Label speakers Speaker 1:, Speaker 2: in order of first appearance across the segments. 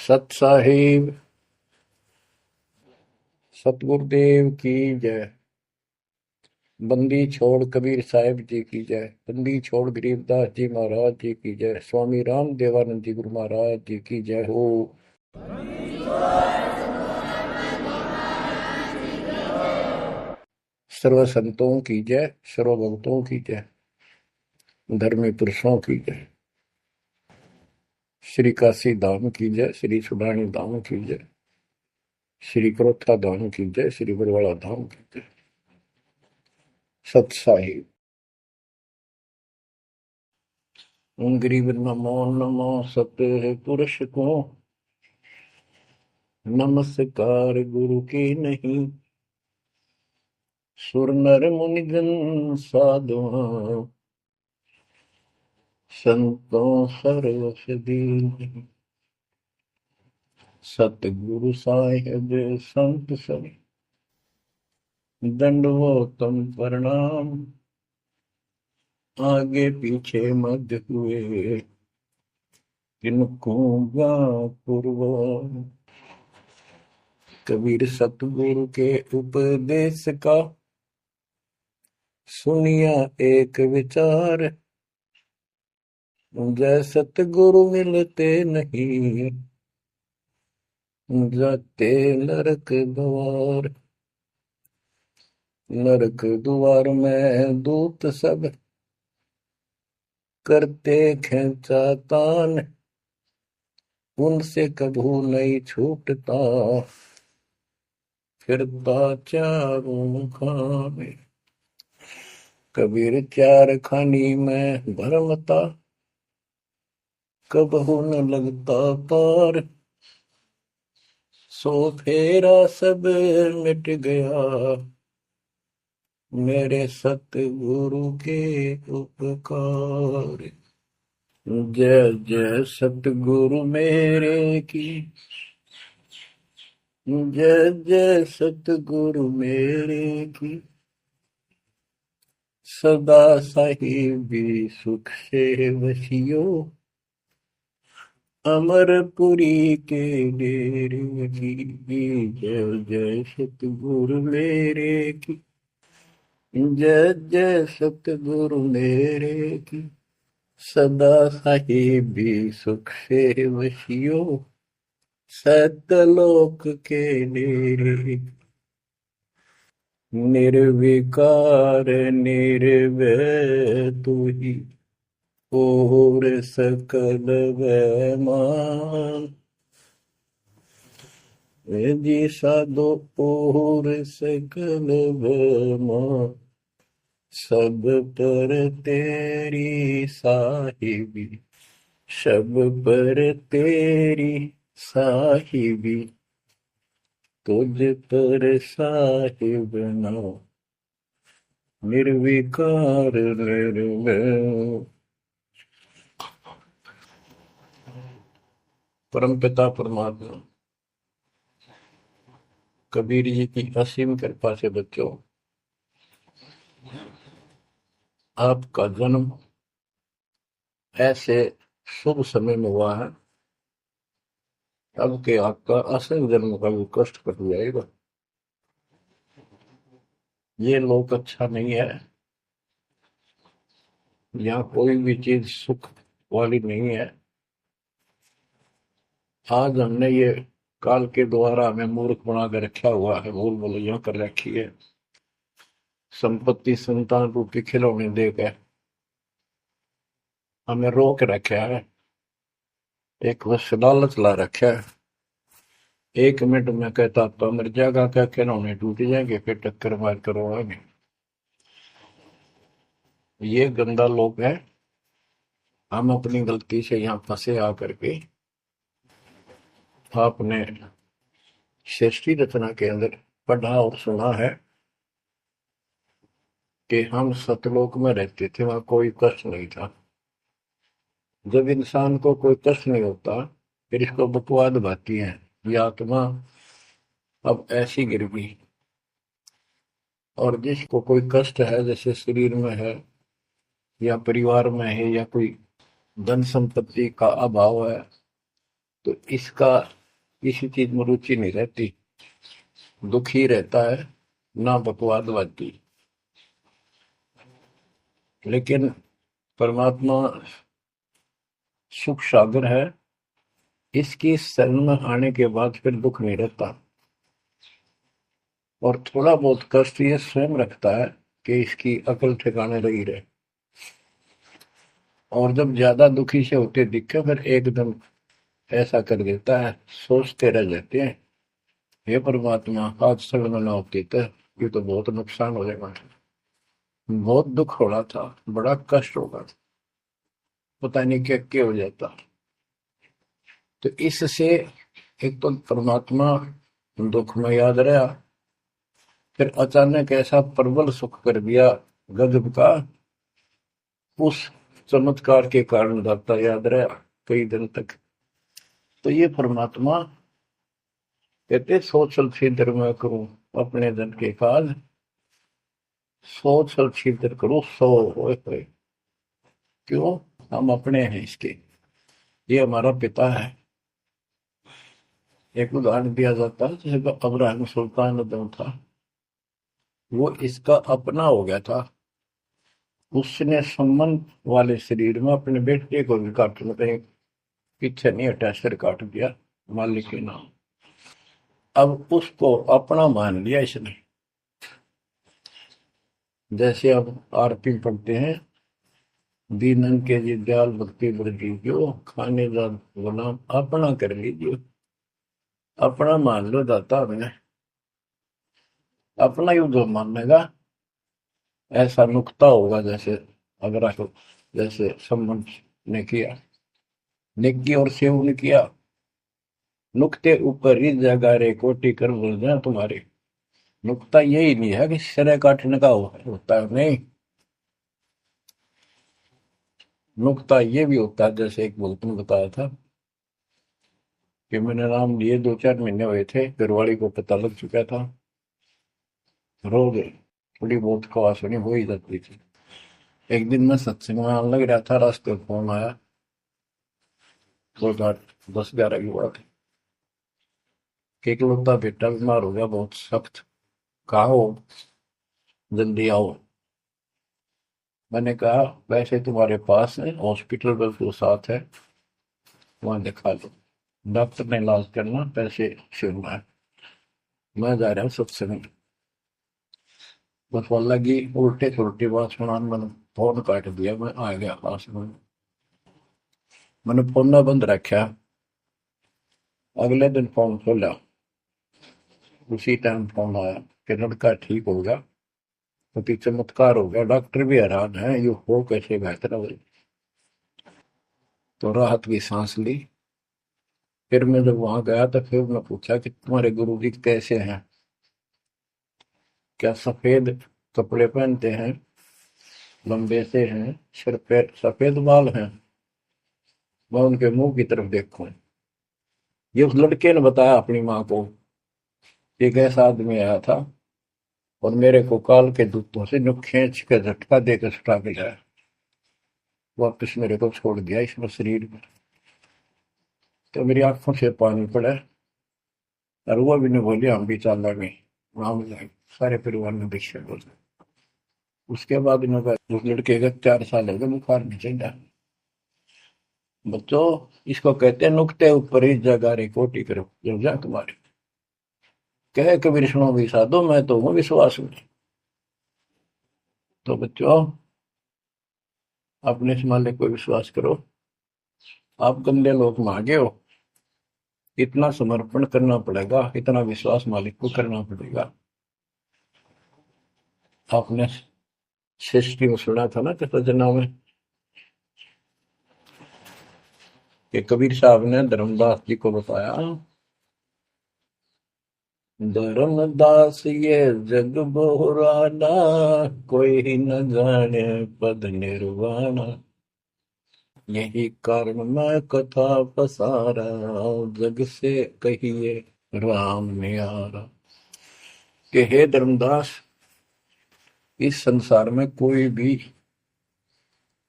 Speaker 1: सत साहिब सतगुरुदेव की जय। बंदी छोड़ कबीर साहिब जी की जय। बंदी छोड़ गरीबदास जी महाराज जी की जय। स्वामी राम देवानंद जी गुरु महाराज जी की जय हो। सर्व संतों की जय, सर्व भक्तों की जय, धर्मी पुरुषों की जय। श्री काशी धाम की जय, श्री सुडानी धाम की जय, श्री क्रोथा धाम की जय, श्री बरवाड़ा धाम की जय। सत साहिब गरीब नमो नमो सत्य पुरुष को नमस्कार गुरु की नहीं। सुर नर मुनिजन साधुआ संतों सर्वस दीन। सतगुरु साहिब संत सब दंडवतम प्रणाम। आगे पीछे मध्य हुए किनको पूर्व। कबीर सतगुरु के उपदेश का सुनिया एक विचार। जय सतगुरु मिलते नहीं जाते नरक द्वार। नरक द्वार में दूत सब करते खेचातान। उनसे कभू नहीं छूटता फिरता चारों खाने। कबीर चार खानी में भरमता कबहू न लगता पार। सो फेरा सब मिट गया मेरे सतगुरु के उपकार। जय जय सतगुरु मेरे की जय जय सतगुरु मेरे की। सदा साहिबी सुख से वसियो अमरपुरी के डेरे की। जय जय सतगुरु मेरे की जय जय सतगुरु मेरे की। सदा साहिबी सुख से वसियो सतलोक के डेरे। निर्विकार निर्भय तू ही और सकल वैमान। जी साधो और सकल वैमान। सब पर तेरी साहिबी सब पर तेरी साहिबी। तुझ पर साहिब नाम निर्विकार निर्भय। परम पिता परमात्मा कबीर जी की असीम कृपा से बच्चों, आपका जन्म ऐसे शुभ समय में हुआ है अब के आपका असल जन्म का भी कष्ट कट जाएगा। ये लोक अच्छा नहीं है, यहाँ कोई भी चीज सुख वाली नहीं है। आज हमने ये काल के द्वारा हमें मूर्ख बना कर रखा हुआ है, भूल भुलैया कर रखी है। संपत्ति संतान रूपी खिलौने देकर हमें रोक रखा है। एक बस लालच ला रखा है। 1 मिनट में कहता तो मर जाएगा, क्या खिलौने टूट जाएंगे, फिर टक्कर मार करवाएंगे। ये गंदा लोग है। हम अपनी गलती से यहाँ फंसे आकर के आपने सृष्टि रचना के अंदर पढ़ा और सुना है कि हम सतलोक में रहते थे, वहां कोई कष्ट नहीं था। जब इंसान को कोई कष्ट नहीं होता फिर इसको बकवाद भाती है, ये आत्मा अब ऐसी गिर गई। और जिसको कोई कष्ट है, जैसे शरीर में है या परिवार में है या कोई धन संपत्ति का अभाव है, तो इसका किसी चीज में रुचि नहीं रहती, दुखी रहता है, ना बकवादवादी। लेकिन परमात्मा सुख सागर है, इसकी शरण में आने के बाद फिर दुख नहीं रहता। और थोड़ा बहुत कष्ट ये स्वयं रखता है कि इसकी अकल ठिकाने लगी रहे। और जब ज्यादा दुखी से होते दिखे फिर एकदम ऐसा कर देता है, सोचते रह जाते हैं, हे परमात्मा आज शरण न होती तो ये तो बहुत नुकसान हो जाएगा, बहुत दुख हो रहा था, बड़ा कष्ट होगा, पता नहीं क्या क्या हो जाता। तो इससे एक तो परमात्मा दुख में याद रहा, फिर अचानक ऐसा प्रबल सुख कर दिया गजब का, उस चमत्कार के कारण दाता याद रहा कई दिन तक। तो ये परमात्मा कहते सोच छिद्र में करूं अपने जन के काज, सोच छिद्र करूं सो होए। क्यों? हम अपने हैं इसके, ये हमारा पिता है। एक उदाहरण दिया जाता है, जैसे अब्राहम सुल्तान उद्दम था, वो इसका अपना हो गया था। उसने संबंध वाले शरीर में अपने बेटे को भी काटने कहीं पीछे नहीं हटा, सिर काट दिया मालिक के नाम। अब उसको अपना मान लिया इसने। जैसे अब आरती पढ़ते हैं, दीनन के जी दयाल भक्ति वृद्धि जो खाने जा गुलाम अपना कर लीजिए, अपना मान लो दाता हमने, अपना युद्ध मानेगा ऐसा नुकता होगा। जैसे अगर आपको जैसे संबंध ने किया, नेकी और सेव ने किया, नुक्ते ऊपर ही जगह रे कोटि कर बोल जाए तुम्हारे। नुकता यही नहीं है कि सिरे काटने का होता है, नहीं, नुकता ये भी होता है। जैसे एक बुजुर्ग ने बताया था कि मैंने नाम लिए 2-4 महीने हुए थे, घरवाली को पता लग चुका था, रोज थोड़ी बहुत खवास होनी हो ही जाती थी। एक दिन मैं सत्संग में आने लग रहा था, रास्ते में फोन आया, 10-11 की बात है, कि इकलौता बेटा बीमार हो गया बहुत सख्त, कहा हो, जल्दी आओ। मैंने कहा वैसे तुम्हारे पास है हॉस्पिटल, बिल्कुल साथ है, वहां दिखा लो, डॉक्टर ने इलाज करना, पैसे छूना है, मैं जा रहा हूँ सत्संग। बस वो लगी उल्टे सुलटी बात सुनाने, मैंने फोन काट दिया, मैं आ गया पास में, मैंने फोन ना बंद रखा। अगले दिन फोन खोला, उसी टाइम फोन आया कि लड़का ठीक हो गया, अति चमत्कार हो गया, डॉक्टर भी हैरान है ये हो कैसे बेहतर हो। तो राहत की सांस ली। फिर मैं जब वहां गया तो फिर मैं पूछा कि तुम्हारे गुरु जी कैसे हैं, क्या सफेद कपड़े पहनते हैं, लंबे से हैं, सिर पे सफेद बाल हैं। मैं उनके मुंह की तरफ देखूं, ये उस लड़के ने बताया अपनी माँ को, एक ऐसा आदमी आया था और मेरे को काल के दूतों से जो खींच के झटका देकर छुटा के लाया, वापिस मेरे को छोड़ दिया इसमें शरीर में। तो मेरी आंखों से पानी पड़ा, और वो भी नहीं बोली हम भी चाल गए, वहां जाए सारे परिवार ने दीक्षा बोला। उसके बाद इन्होंने उस लड़के का 4 साल हो गए, बुखार नहीं चढ़ा। बच्चों, इसको कहते हैं नुक्ते ऊपर ही जगह रे कोटि करो जो जा तुम्हारे, कहे कबीर सुनो भी साधो मैं तो हूँ विश्वास में। तो बच्चों, अपने इस मालिक को विश्वास करो। आप गंदे लोग मांगे हो, इतना समर्पण करना पड़ेगा, इतना विश्वास मालिक को करना पड़ेगा। आपने सृष्टि में सुना था ना कि सजना में कि कबीर साहब ने धर्मदास जी को बताया, धर्मदास ये जग बोराना, कोई न जाने पद निर्वाणा, यही कारण मैं कथा पसारा, जग से कहिए राम नियारा। कि हे धर्मदास, इस संसार में कोई भी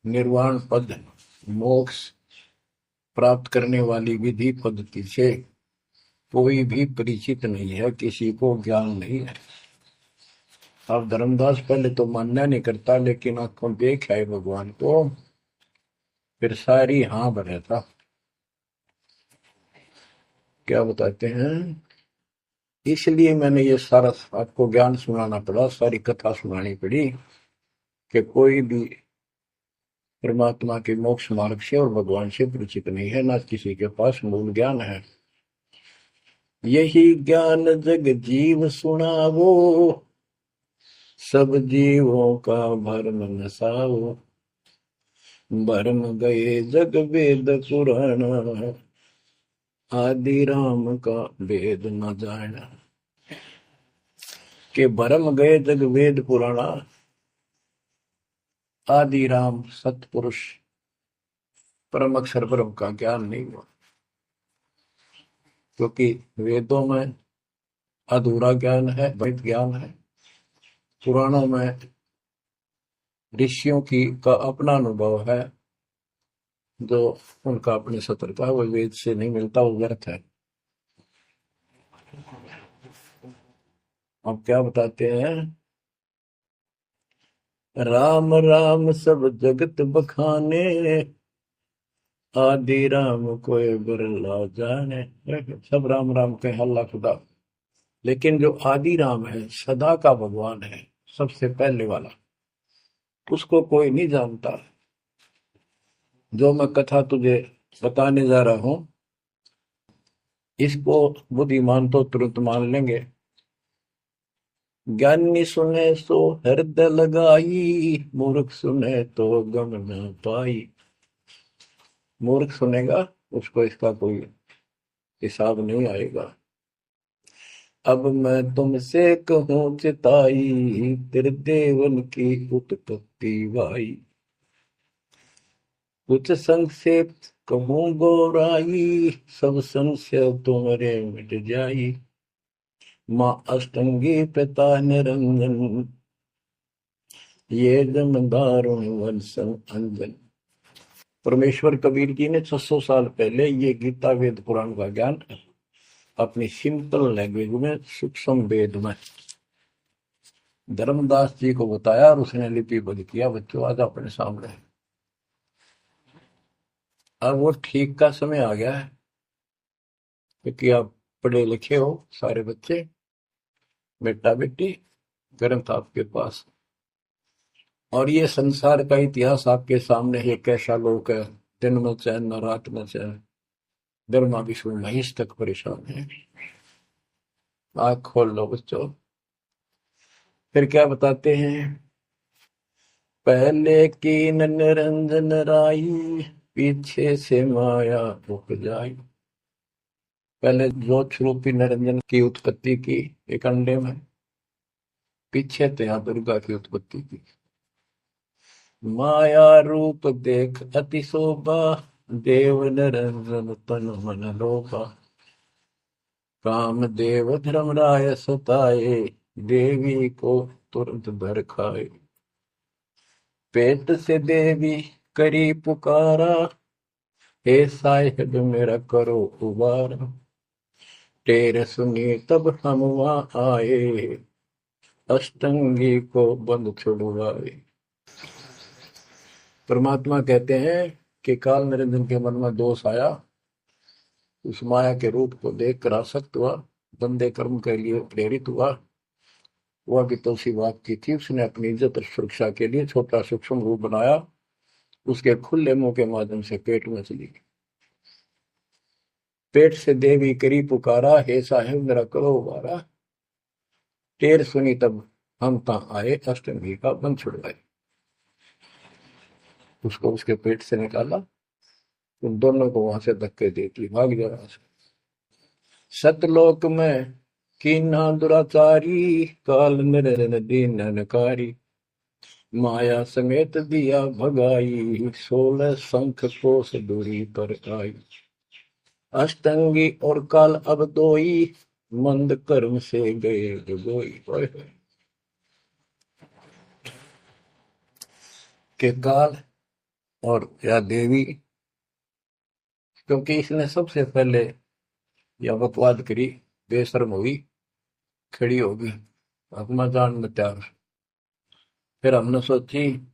Speaker 1: निर्वाण पद, मोक्ष प्राप्त करने वाली विधि पद्धति से कोई भी परिचित नहीं है, किसी को ज्ञान नहीं है। अब धर्मदास पहले तो मानना नहीं करता, लेकिन आंखों देख है भगवान को, फिर सारी हाँ भरे था। क्या बताते हैं, इसलिए मैंने ये सारा आपको ज्ञान सुनाना पड़ा, सारी कथा सुनानी पड़ी, कि कोई भी परमात्मा के मोक्ष मार्ग से और भगवान से परिचित नहीं है, ना किसी के पास मूल ज्ञान है। यही ज्ञान जग जीव सुनावो, सब जीवों का भरम नसाओ। भरम गए जग वेद पुराण, आदि राम का वेद न जाना। के भरम गए जग वेद पुराणा, आदि राम सतपुरुष परम अक्षर ब्रह्म का ज्ञान नहीं हुआ। क्योंकि वेदों में अधूरा ज्ञान है, वैध ज्ञान है। पुराणों में ऋषियों की का अपना अनुभव है, जो उनका अपने सत्र का, वो वेद से नहीं मिलता, वो व्यर्थ है। अब क्या बताते हैं, राम राम सब जगत बखाने, आदि राम कोई बिरला जाने। सब राम राम के हल्ला खुदा, लेकिन जो आदि राम है, सदा का भगवान है, सबसे पहले वाला, उसको कोई नहीं जानता। जो मैं कथा तुझे बताने जा रहा हूं, इसको बुद्धिमान तो तुरंत मान लेंगे। ज्ञानी सुने सो हृदय लगाई, मूर्ख सुने तो गम न पाई। मूर्ख सुनेगा, उसको इसका कोई हिसाब नहीं आएगा। अब मैं तुमसे कहूं चिताई, तेरे देवन की उत्पत्ति वाई। कुछ संक्षेप कहूं गौराई, सब संशय तुम्हारे मिट जाई। माँ अष्टंगी पिता निरंजन, ये जन दारुण वंशन अंजन। परमेश्वर कबीर जी ने 600 साल पहले ये गीता वेद पुराण का ज्ञान अपनी सिंपल लैंग्वेज में, सूक्ष्म वेद में धर्मदास जी को बताया, और उसने लिपिबद्ध किया। बच्चों आज अपने सामने, अब वो ठीक का समय आ गया है, क्योंकि आप पढ़े लिखे हो सारे बच्चे, बेटा बेटी, ग्रंथ आपके पास, और ये संसार का इतिहास आपके सामने है। कैसा लोग है, दिन में चैन न रात में चैन, ब्रह्मा विष्णु महेश तक परेशान है। आँख खोल लो बच्चों। फिर क्या बताते हैं, पहले कीन निरंजन राई, पीछे से माया उपजाई। पहले ज्योत रूपी निरंजन की उत्पत्ति की एक अंडे में, पीछे तो यहाँ दुर्गा की उत्पत्ति की। माया रूप देख अति शोभा, देव निरंजन तन मन लोभा। काम देव धर्मराय सताए, देवी को तुरंत भर खाए। पेट से देवी करी पुकारा, हे साहिब मेरा करो उबारा। टेर सुनी तब हम वहां आए, अष्टंगी को बंद छुड़वाए। परमात्मा कहते हैं कि काल निरंजन के मन में दोष आया, उस माया के रूप को देखकर आसक्त हुआ, बंदे कर्म के लिए प्रेरित हुआ। वह भी तो उसी बात की थी, उसने अपनी इज्जत और सुरक्षा के लिए छोटा सूक्ष्म रूप बनाया, उसके खुले मुंह के माध्यम से पेट में चली गई। पेट से देवी करी पुकारा, हे साहेब मेरा करो उबारा। टेर सुनी तब हम तहाँ आए, अष्टमी का बंध छुड़वाए। उसको उसके पेट से निकाला, उन दोनों को वहां से धक्के देती भाग जा रहा। सतलोक में कीना दुराचारी, काल निरंजन दीन नकारी। माया समेत दिया भगाई, 16 शंख कोस दूरी पर आई। अष्टंगी और काल अब दोई, मंद कर्म से गए डुबोई। के काल और या देवी, क्योंकि इसने सबसे पहले या बकवाद करी, बेशर्म हुई, खड़ी होगी, हकमा जान में तैयार। फिर हमने सोची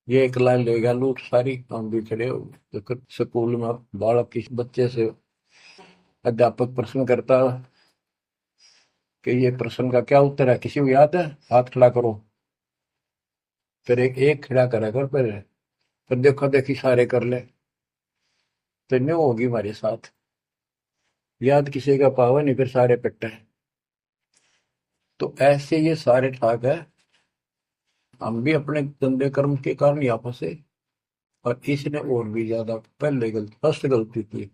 Speaker 1: ये एक लाइन ले गया लूट सारी, हम भी खड़े हो गए। तो स्कूल में बालक किसी बच्चे से अध्यापक प्रश्न करता कि ये प्रश्न का क्या उत्तर है, किसी को याद है, हाथ खड़ा करो। फिर एक एक खड़ा करा कर, फिर देखो देखी सारे कर ले, तो न्यू होगी हमारे साथ। याद किसी का पावा नहीं, फिर सारे पिट्टे। तो ऐसे ये सारे ठाक है, हम भी अपने गंदे कर्म के कारण यहाँ फंसे, और इसने और भी ज्यादा पहले गलती, फर्स्ट गलती की।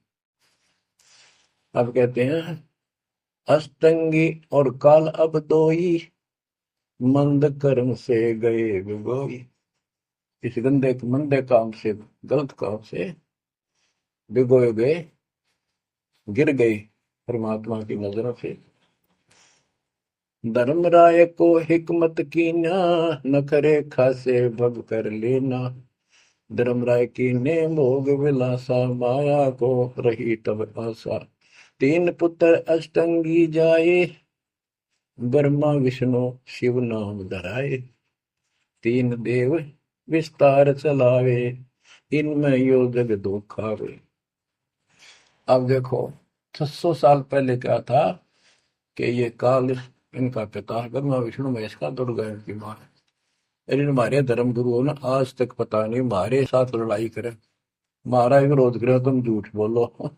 Speaker 1: अब कहते हैं अष्टंगी और काल अब दोई, मंद कर्म से गए बिगोई। इस गंदे मंदे काम से, गलत काम से भिगोए गए, गिर गए परमात्मा की नजरों से। धर्मराय को हिकमत कीना, नखरे खासे भग कर लेना। धर्मराय की ने भोग विलासा, माया को रही तब आशा। तीन पुत्र अष्टंगी जाए, ब्रह्मा विष्णु शिव नाम धराए। तीन देव विस्तार चलावे, इनमें यो जग दो खावे। अब देखो 600 साल पहले क्या था कि ये काल इनका पिता ब्रह्मा विष्णु महेश का, दुर्गा इनकी मां है। लेकिन हमारे धर्म गुरुओं ने आज तक पता नहीं हमारे साथ लड़ाई करे, हमारा विरोध करे, तुम झूठ बोलो।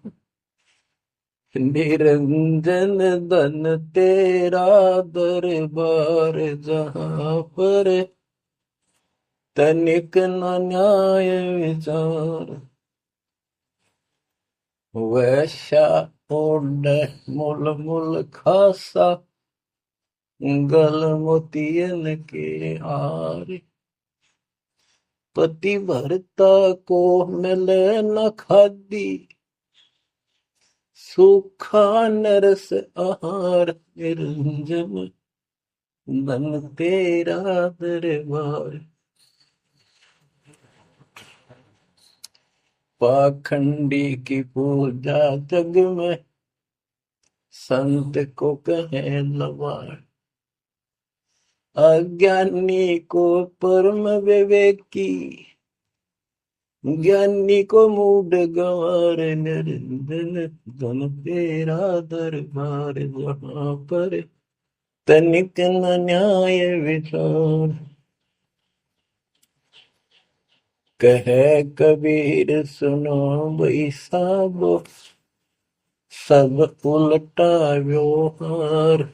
Speaker 1: निरंजन धन तेरा दरबार, जहां पर तनिक न न्याय विचार। वैश्या ओढ़ मूल मूल खासा, गल मोतियन के हार। पति भरता को मिले न खादी, सूखा नरस आहार। निरंजन धन तेरा दरबार। पाखंडी की पूजा जग में, संत को कहे लवार। अज्ञानी को परम विवेकी, ज्ञानी को मूड गंवार। निरंजन धन तेरा दरबार, जहां पर तनिक न न्याय विचार। कहे कबीर सुनो भाई साबो, सब उल्टा व्यवहार।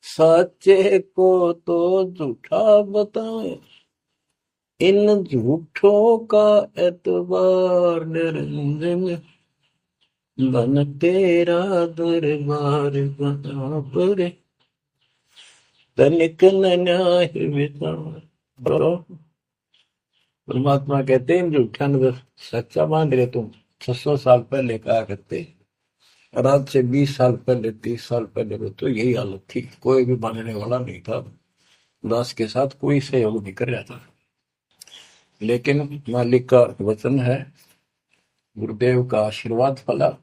Speaker 1: साचे को तो झूठा बताए, इन झूठों का एतबार। निरंजन धन तेरा दरबार, जहां पर तनिक न न्याय विचार। तो परमात्मा कहते हैं झूठा न सच्चा मान रहे तुम। 600 साल पहले कहा करते, और आज से 20 साल पहले, 30 साल पहले तो यही हालत थी, कोई भी मानने वाला नहीं था, दास के साथ कोई सहयोग नहीं कर रहा था। लेकिन मालिक का वचन है, गुरुदेव का आशीर्वाद फला।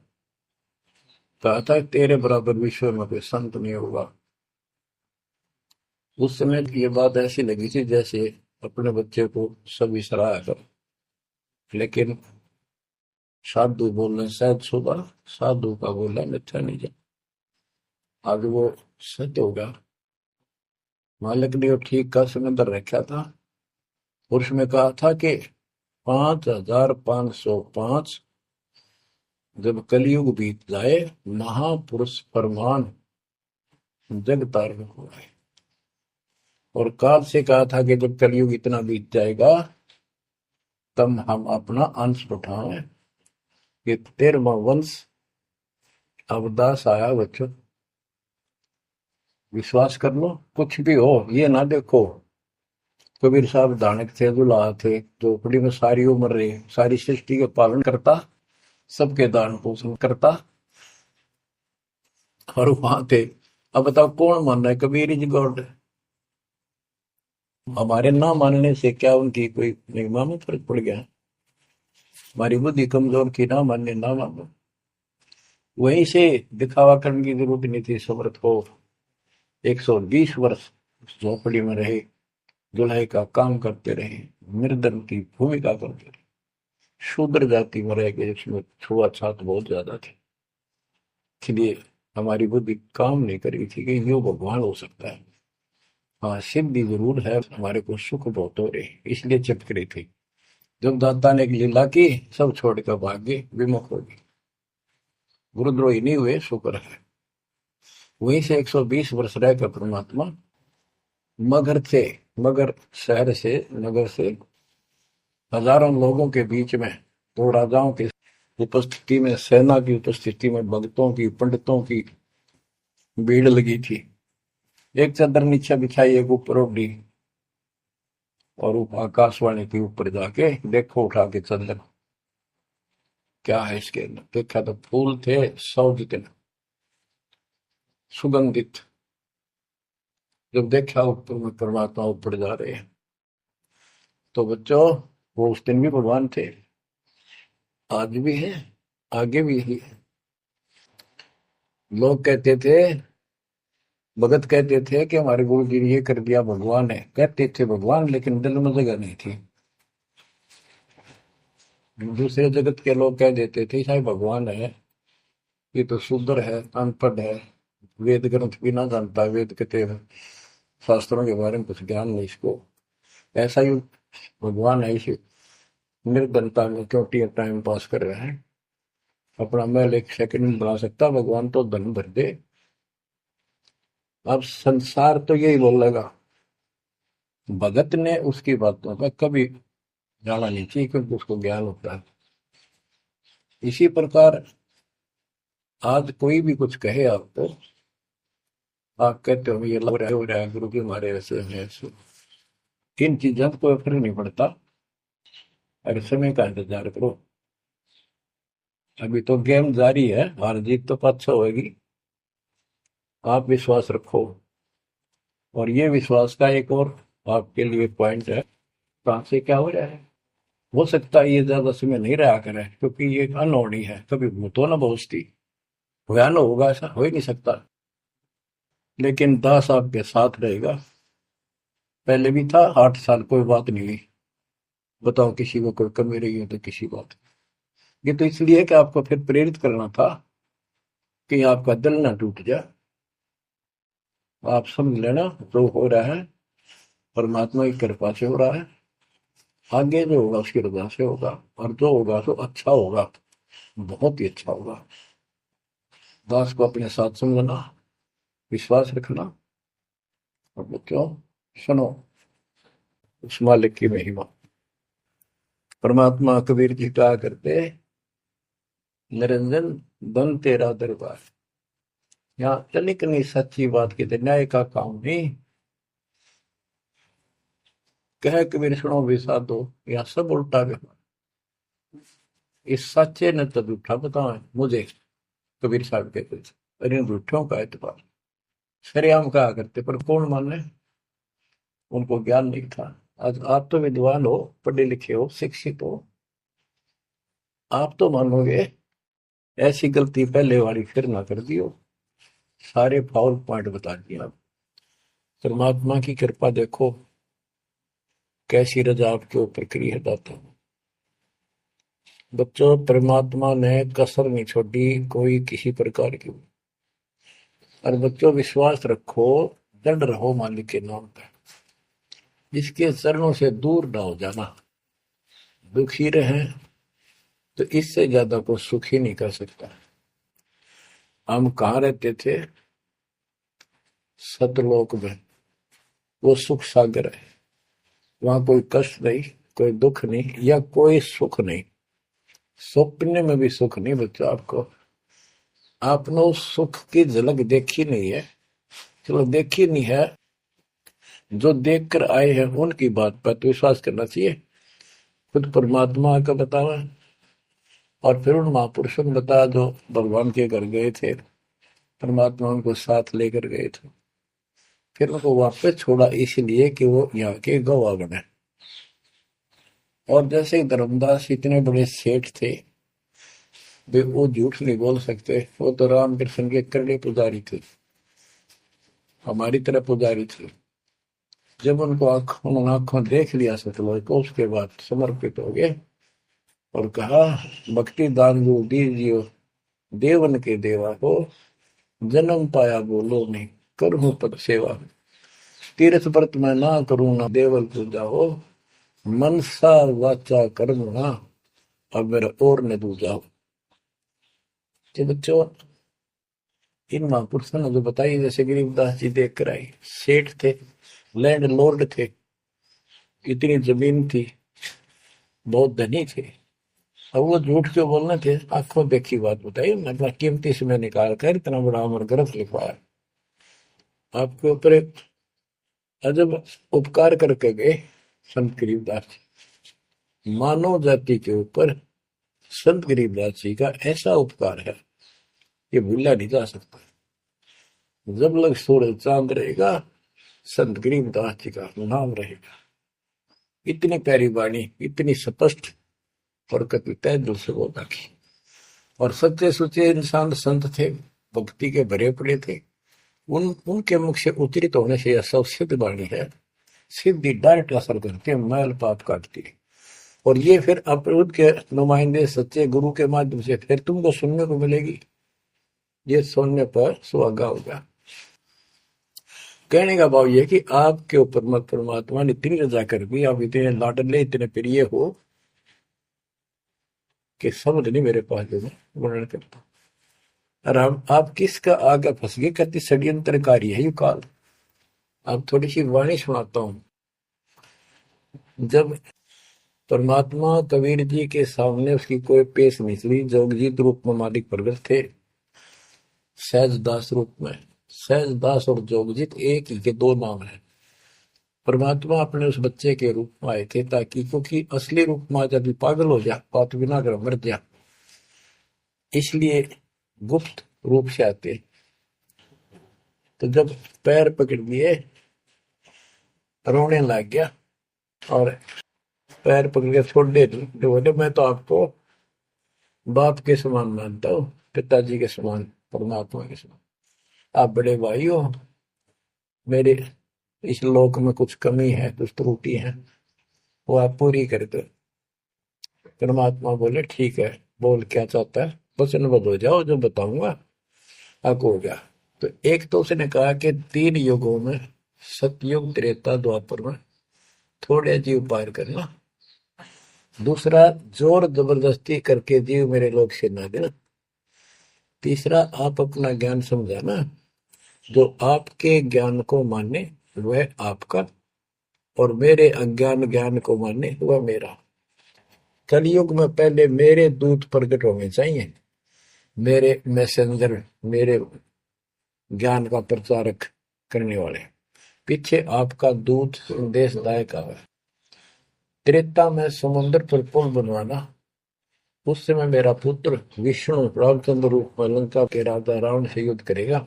Speaker 1: कहा था तेरे बराबर विश्व में कोई संत नहीं होगा। उस समय ये बात ऐसी लगी थी जैसे अपने बच्चे को सभी सराहा कर। लेकिन साधु बोलने शायद सुबह, साधु का बोलना मिथ्या नहीं जा। आज वो सत्य होगा। मालिक ने वो ठीक का समंदर रखा था, और उसमें कहा था कि 5505 जब कलयुग बीत जाए, महापुरुष फरमान जग तारण हो गए। और काल से कहा था कि जब कलयुग इतना बीत जाएगा, तब हम अपना अंश उठाएं। कि 13वां वंश अवदास आया बच्चों, विश्वास कर लो। कुछ भी हो, ये ना देखो कबीर साहब दानक थे, दुल्हा थे, झोपड़ी में सारी उम्र रहे, सारी सृष्टि का पालन करता, सबके दान पोषण करता, और वहां थे। अब बताओ कौन मान रहा है कबीर इज गॉड? हमारे ना मानने से क्या उनकी कोई महिमा में फर्क पड़ गया? हमारी बुद्धि कमजोर की, ना मानने ना मानो। वहीं से दिखावा करने की जरूरत नहीं थी। समर्थ को 120 वर्ष उस झोपड़ी में रहे, दुल्हे का काम करते रहे, निर्धन की भूमिका करते रहे, शूद्र जाति में रह गए, इसमें छुआछात बहुत ज्यादा थी। इसलिए हमारी बुद्धि काम नहीं कर रही थी कि यो भगवान हो सकता है। हाँ, सिद्धि जरूर है, हमारे को सुख बहुत हो रहे, इसलिए चिपक रही थी। जब दाता ने एक लीला की, सब छोड़कर भाग गए, विमुख हो गए, गुरुद्रोही नहीं हुए, शुक्र है। वहीं से 120 वर्ष रहकर परमात्मा मगध से, मगर शहर से, नगर से हजारों लोगों के बीच में, दो राजाओं की उपस्थिति में, सेना की उपस्थिति में, भक्तों की, पंडितों की भीड़ लगी थी। एक चादर नीचे बिछाई, एक ऊपर ओढ़ी, और आकाशवाणी के ऊपर जाके देखो उठा के चादर, क्या है इसके अंदर। देखा तो फूल थे 100 जितने, सुगंधित। जब देखा ऊपर में परमात्मा ऊपर जा रहे हैं, तो बच्चों वो उस दिन भी भगवान थे, आज भी है, आगे भी ही है। लोग कहते थे, भगत कहते थे कि हमारे गुरु जी ने ये कर दिया, भगवान है। कहते थे भगवान, लेकिन दिल में जगह नहीं थी। दूसरे जगत के लोग कह देते थे शायद भगवान है, ये तो शूद्र है, अनपढ़ है, वेद ग्रंथ भी ना जानता, वेद के शास्त्रों के बारे में कुछ ज्ञान नहीं इसको, ऐसा ही भगवान है, इसी निर्धनता में क्यों टाइम पास कर रहे हैं, अपना महल एक सेकंड में बना सकता, भगवान तो धन भर दे। अब संसार तो यही बोलेगा। भगत ने उसकी बातों का कभी जाना नहीं चाहिए, क्योंकि उसको ज्ञान होता है। इसी प्रकार आज कोई भी कुछ कहे आपको, आप कहते हो ये लग रहा है, हो रहा है, गुरु जी हमारे ऐसे हैं ऐसे, इन चीजों को फर्क नहीं पड़ता। अगर समय का इंतजार करो, अभी तो गेम जारी है, हार जीत तो पाछा होगी। आप विश्वास रखो। और ये विश्वास का एक और आपके लिए पॉइंट है, कहां से क्या हो रहा है। हो सकता है ये ज्यादा समय नहीं रहा करे, क्योंकि ये अनहोनी है, कभी भूतो ना पहुंचती, भयान होगा, ऐसा हो ही नहीं सकता। लेकिन दास आपके साथ रहेगा। पहले भी था, 8 साल कोई बात नहीं हुई। बताओ किसी को कोई कमी रही है तो किसी बात। ये तो इसलिए कि आपको फिर प्रेरित करना था कि आपका दिल ना टूट जाए। आप समझ लेना, जो हो रहा है परमात्मा की कृपा से हो रहा है, आगे जो होगा उसकी रजा से होगा, और जो होगा तो अच्छा होगा, बहुत ही अच्छा होगा। दास को अपने साथ समझना, विश्वास रखना। और बच्चों सुनो उस मालिक की महिमा। परमात्मा कबीर जी कहा करते, निरंजन धन तेरा दरबार। यहाँ तनिक नहीं सच्ची बात कहते, न्याय का काम नहीं। कह कबीर सुनो विसा दो, यहाँ सब उल्टा व्यवहार। इस सच्चे ने तो झूठा बताओ मुझे, कबीर साहब कहते थे, और इन झूठों का एतबार सरेआम कहा करते, पर कौन माने, उनको ज्ञान नहीं था। आज आप तो विद्वान हो, पढ़े लिखे हो, शिक्षित हो, आप तो मानोगे ऐसी गलती पहले वाली फिर ना कर दियो। सारे फाउल पॉइंट बता दिए आप। परमात्मा की कृपा देखो कैसी रजा आपके ऊपर करी है दाता। बच्चों परमात्मा ने कसर नहीं छोड़ी कोई किसी प्रकार की। और बच्चों विश्वास रखो, दृढ़ रहो मालिक के नाम पर, इसके चरणों से दूर ना हो जाना। दुखी रहे तो इससे ज्यादा को सुखी नहीं कर सकता। हम कहाँ रहते थे, सतलोक में, वो सुख सागर है। वहां कोई कष्ट नहीं, कोई दुख नहीं, या कोई सुख नहीं। सपने में भी सुख नहीं बच्चों आपको। आपने उस सुख की झलक देखी नहीं है, चलो देखी नहीं है, जो देख कर आए हैं उनकी बात पर तो विश्वास करना चाहिए। खुद परमात्मा का बतावा, और फिर उन महापुरुषों ने बताया जो भगवान के घर गए थे, परमात्मा उनको साथ लेकर गए थे, फिर उनको वापस छोड़ा इसलिए कि वो यहाँ के गवाह बने। और जैसे धर्मदास इतने बड़े सेठ थे, वे वो झूठ नहीं बोल सकते। वो तो रामकृष्ण के करड़े पुजारी थे, हमारी तरह पुजारी थे। जब उनको उन आंखों देख लिया सतलोक को, उसके बाद समर्पित हो गए और कहा, भक्ति दान जो दीजियो, देवन के देवा हो, जन्म पाया बोलो नहीं, करूँ पद सेवा। तीर्थ व्रत में ना करूँ ना देवल पूजा हो, मनसा वाचा कर्म ना, अब मेरा और न दूजा हो। बच्चों, इन महापुरुषों ने जो बताई, जैसे गरीबदास जी देख कर आई, सेठ थे, लैंड लॉर्ड थे, इतनी जमीन थी, बहुत धनी थे। अब वो झूठ क्यों बोलने थे? आंखों देखी बात बताई, अपना कीमती समय निकाल कर इतना बड़ा अमर ग्रंथ लिखवाया, आपके ऊपर एक अजब उपकार करके गए संत गरीबदास जी। मानव जाति के ऊपर संत गरीबदास जी का ऐसा उपकार है, ये भूला नहीं जा सकता। जब लग सूरज चांद रहेगा, संत गरीबदास जी का नाम रहेगा। इतनी प्यारी वाणी, इतनी स्पष्ट और कति तय दिल से बोला की। और सच्चे सुचे इंसान संत थे, भक्ति के भरे पड़े थे। उनके मुख से उच्चरित होने से यह सब सिद्ध वाणी है, सिद्धि डायरेक्ट असर करती है, मैल पाप काटती है। और ये फिर अपरूद के नुमाइंदे सच्चे गुरु के माध्यम से फिर तुमको सुनने को मिलेगी। ये सुनने पर सुहागा होगा। कहने का भाव यह कि आपके ऊपर मत परमात्मा ने इतनी रजा कर दी, आप इतने लाडले, इतने प्रिय हो कि समझ नहीं मेरे पास जो वर्णन करता। और आप किसका आगे फंस गए, कहती षड्यंत्रकारी है यू काल। अब थोड़ी सी वाणी सुनाता हूं। जब परमात्मा कबीर जी के सामने उसकी कोई पेश निकली, जोगजीत रूप में मालिक प्रगट थे, सहजदास रूप में। सहजदास और जोगजीत एक ही के दो नाम है। परमात्मा अपने उस बच्चे के रूप में आए थे, ताकि क्योंकि असली रूप में जब पागल हो जा, पात बिना कर मर जा, इसलिए गुप्त रूप से आते। तो जब पैर पकड़ लिए, रोने लग गया और पैर पकड़ के छोड़ दे, तो बोले मैं तो आपको बाप के समान मानता हूँ, पिताजी के समान, परमात्मा के समान। आप बड़े भाई हो, मेरे इस लोक में कुछ कमी है, कुछ त्रुटि है, वो आप पूरी कर दो। परमात्मा बोले ठीक है, बोल क्या चाहता है, वचनबद्ध हो जाओ, जो बताऊंगा आप हो गया। तो एक तो उसने कहा कि 3 युगों में, सतयुग, त्रेता, द्वापर में थोड़े जीव पार करना। दूसरा, जोर जबरदस्ती करके जीव मेरे लोग से ना देना। तीसरा, आप अपना ज्ञान समझाना, जो आपके ज्ञान को माने वह आपका, और मेरे अज्ञान ज्ञान को माने वह मेरा। कलयुग में पहले मेरे दूत प्रकट होने चाहिए, मेरे मैसेंजर, मेरे ज्ञान का प्रचारक करने वाले। पीछे आपका दूत संदेशदायक आवे। त्रेता में समुद्र पर पुल बनवाना, उस समय मेरा पुत्र विष्णु रामचंद्र रूप में लंका के राजा रावण से युद्ध करेगा,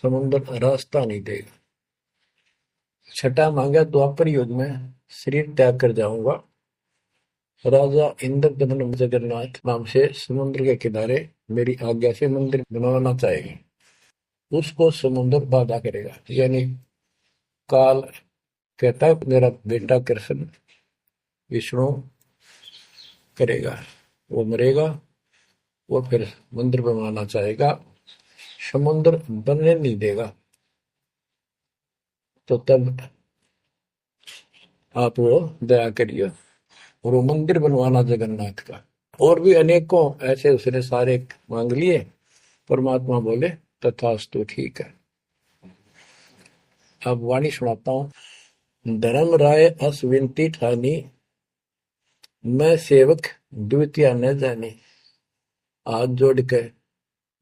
Speaker 1: समुद्र रास्ता नहीं देगा। छठा मांगा, द्वापर युग में शरीर त्याग कर जाऊंगा, राजा इंद्रदमन जगन्नाथ नाम से समुद्र के किनारे मेरी आज्ञा से मंदिर बनवाना चाहेगा, उसको समुद्र बाधा करेगा। यानी काल कहता है मेरा बेटा कृष्ण विष्णु करेगा, वो मरेगा, वो फिर मंदिर बनवाना चाहेगा, समुद्र बनने नहीं देगा। तो तब आप वो दया करिए और वो मंदिर बनवाना जगन्नाथ का। और भी अनेकों ऐसे उसने सारे मांग लिए। परमात्मा बोले तथास्तु, ठीक है। अब वाणी सुनाता हूं। धर्म राय अस विनती ठानी, मैं सेवक द्वितीय न जानी। हाथ जोड़ के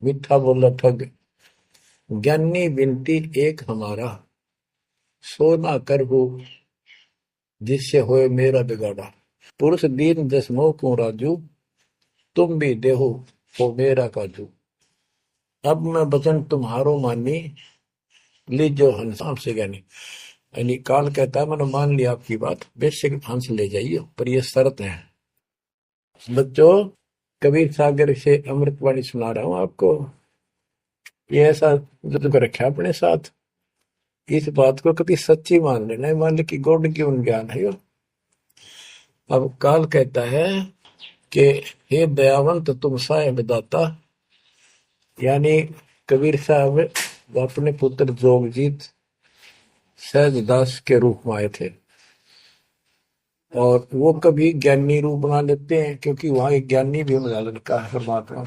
Speaker 1: मीठा बोला ठग, ज्ञानी विनती एक हमारा, सो ना कर हो जिससे होए मेरा बिगाड़ा। पुरुष दीन दसमो को राजू, तुम भी देहो हो मेरा काजू। अब मैं वचन तुम्हारो मानी, लीजो हंस से ज्ञानी। यानी काल कहता है मैंने मान लिया आपकी बात, बेशक हंस ले जाइए, पर यह शर्त है। बच्चों, कबीर सागर से अमृतवाणी सुना रहा हूं आपको। ये ऐसा जुड़ रखा अपने साथ, इस बात को कभी सच्ची मान लेना, मान ली कि गॉड की उन ज्ञान है यो। अब काल कहता है कि हे दयावंत तुम साहेब दाता, यानी कबीर साहब अपने पुत्र जोगजीत सहजदास के रूप में आए थे, और वो कभी ज्ञानी रूप बना लेते हैं क्योंकि वहां एक ज्ञानी भी बना लड़का है परमात्मा।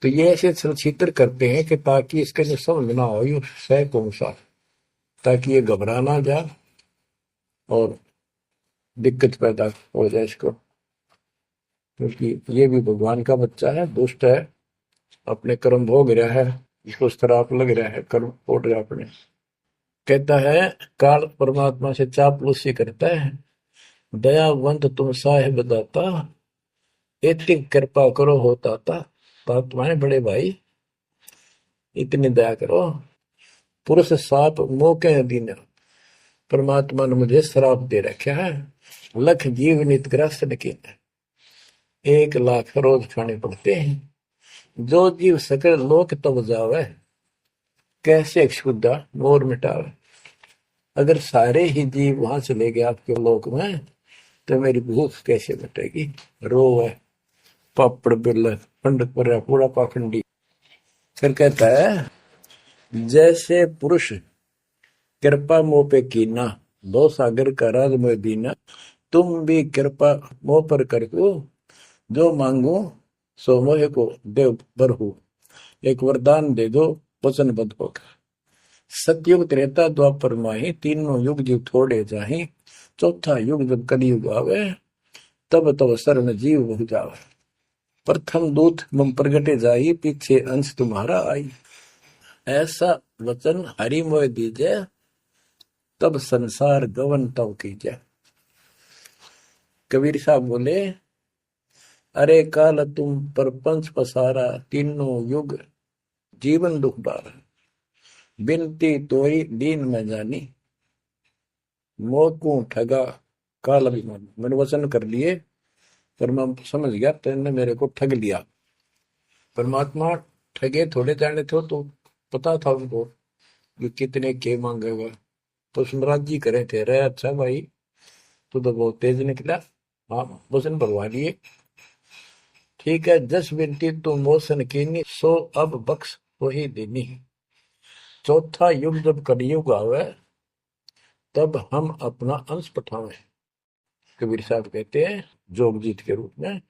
Speaker 1: तो ये ऐसे चित्र करते हैं कि ताकि इसका जो समझ ना हो, ये सह कौन सा, ताकि ये घबरा ना जाए और दिक्कत पैदा हो जाए इसको, क्योंकि ये भी भगवान का बच्चा है, दुष्ट है, अपने कर्म भोग रहा है, इसको श्राप लग रहा है, कर्म फोड़ रहा अपने। कहता है काल परमात्मा से चापलूसी करता है, दयावंत तुम साहेब दाता, इतनी कृपा करो हो ताता, तुम्हारे बड़े भाई इतनी दया करो। पुरुष साप मौके दिन परमात्मा ने मुझे श्राप दे रखा है, लख जीव नित ग्रस्त लेकिन 1,00,000 रोज खाने पड़ते हैं, जो जीव सकल लोक तब जावे, कैसे क्षुदा मोर मिटावे। अगर सारे ही जीव वहां चले गए आपके लोक में, तो मेरी भूख कैसे मिटेगी। रोवे पापड़ बिल पंडित पर पूरा पाखंडी। फिर कहता है जैसे पुरुष कृपा मोह पे कीना, दो सागर का राज में दीना, तुम भी कृपा मोह पर कर दो, जो मांगो सो मोह को देव बरहु, एक वरदान दे दो वचनबद्ध होकर। सतयुग त्रेता द्वापर माही, तीनों युग जीव थोड़े जाही, चौथा युग जब कलयुग आवे, तब तब शरण जीव बहु जावे। प्रथम दूत मम प्रगटे जाई, पीछे अंश तुम्हारा आई, ऐसा वचन हरि मोह दीजे, तब संसार गवन तब कीजे। कबीर साहब बोले अरे काल तुम परपंच पसारा, तीनों युग जीवन दुख डारा, बिनती तोई दीन में जानी, मोह ठगा काल अभिमानी। मैंने वचन कर लिए पर मैं समझ गया तेने मेरे को ठग लिया। परमात्मा ठगे थोड़े जाने थे, तो पता था उनको कि कितने के मांगेगा, तो सुमराज जी करे थे रे अच्छा भाई तू तो बहुत तेज निकला, हाँ वचन भरवा लिए, ठीक है। जस बिनती तू मोसन कीनी, सो अब बख्श वही देनी। चौथा युग जब कलयुग आवे, तब हम अपना अंश पठावे। कबीर साहब कहते हैं जोगजीत के रूप में,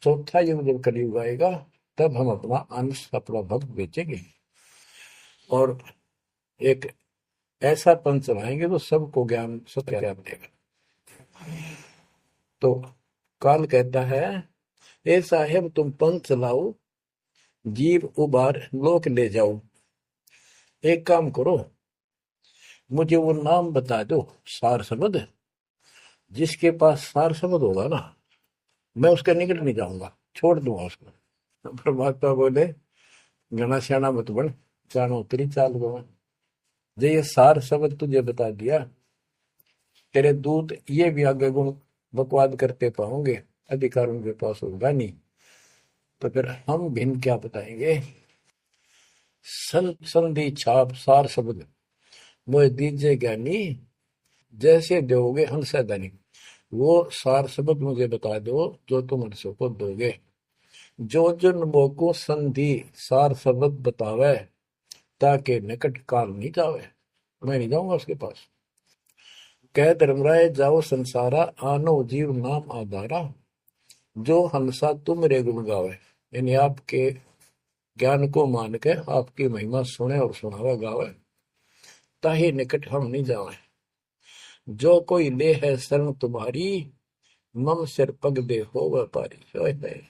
Speaker 1: चौथा युग जब कलयुग आएगा, तब हम अपना अंश अपना भक्त बेचेंगे और एक ऐसा पंथ चलाएंगे तो सबको ज्ञान सत्य ज्ञान देगा। तो काल कहता है ए साहेब तुम पंथ चलाओ, जीव उबार लोक ले जाओ, एक काम करो मुझे वो नाम बता दो सार शब्द, जिसके पास सार शब्द होगा ना, मैं उसका निकट नहीं जाऊंगा, छोड़ दूंगा उसको। परमात्मा बोले घना श्याणा मत बन, जानो तेरी चाल गवा, जो ये सार शब्द तुझे बता दिया, तेरे दूत ये भी आगे गुण बकवाद करते पाओगे, अधिकार उनके पास होगा नहीं, तो फिर हम भिन्न क्या बताएंगे। संधि छाप सार शब्द मोह दीजिए ज्ञानी, जैसे दोगे हंसा दानी। वो सार शब्द मुझे बता दो जो तुम हंसों को दोगे। जो जन मोको संधि सार शब्द बतावे, ताकि निकट काल नहीं जावे, मैं नहीं जाऊंगा उसके पास। कह धर्मराय जाओ संसारा, आनो जीव नाम आधारा, जो हंसा तुम रे गुण गावे, यानी आपके ज्ञान को मान के आपकी महिमा सुने और सुनावे गावे, ताही निकट हम नहीं जावे। जो कोई ले है शरण तुम्हारी, मम सिर पग दे हो व्यापारी।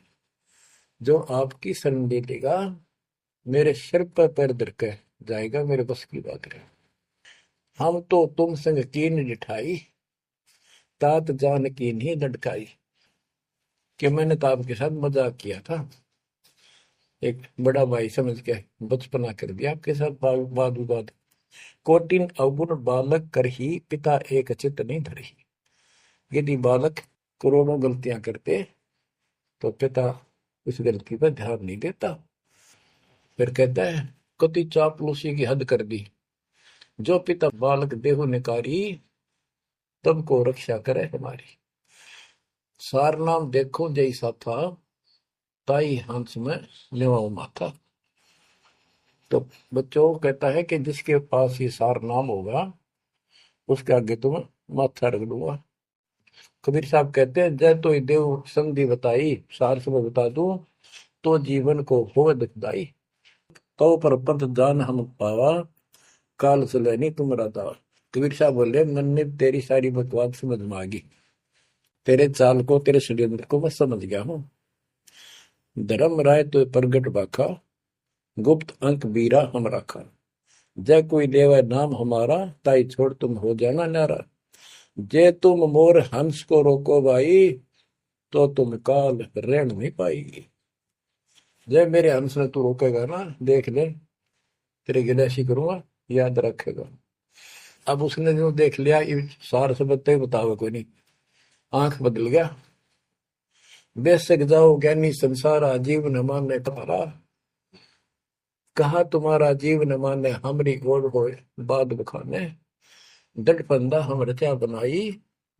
Speaker 1: जो आपकी शरण ले लेगा, मेरे सिर पर पैर धर के जाएगा, मेरे बस की बात है। हम तो तुम संग कीन निठाई, तात जान की नहीं लटकाई, कि मैंने तो आपके साथ मजाक किया था, एक बड़ा भाई समझ के बचपना कर दिया आपके साथ, वाद विवाद। कोटिन अवगुण बालक कर ही, पिता एक चित नहीं धरही। यदि बालक करोड़ों गलतियां करते तो पिता उस गलती पर ध्यान नहीं देता। फिर कहता है कति चापलूसी की हद कर दी, जो पिता बालक देहु निकारी, तब को रक्षा करे हमारी। सार नाम देखो जैसा था, ताई हंस में लेवाओ माथा। तो बच्चों कहता है कि जिसके पास ये सार नाम होगा उसके आगे तुम माथा रख दूंगा। कबीर साहब कहते हैं जय तो देव संधि बताई, सार समय बता दूं तो जीवन को हो दुखदाई। तो पर पद जान हम पावा, काल सुलैनी तुम दावा। कबीर साहब बोले मैंने तेरी सारी बकवास समझ में आ गई, तेरे चाल को तेरे षड्यंत्र को मैं समझ गया हूँ। धर्म राय तो प्रगट बाखा, गुप्त अंक बीरा हम रखा। जय कोई देवा नाम हमारा, ताई छोड़ तुम हो जाना नारा। जे तुम मोर हंस को रोको भाई, तो तुम काल ऋण नहीं पाएगी। जय मेरे हंस ने तू रोकेगा ना, देख ले तेरे गिले ऐसी करूंगा, याद रखेगा। अब उसने जो देख लिया सार से बताओ कोई नहीं, आंख बदल गया। बेशक जाओ ज्ञानी संसार, आजीव न माने तुम्हारा। कहा तुम्हारा जीव न माने, हमरी गोड़ हो बाद बखाने। दट फंदा हम रचा बनाई,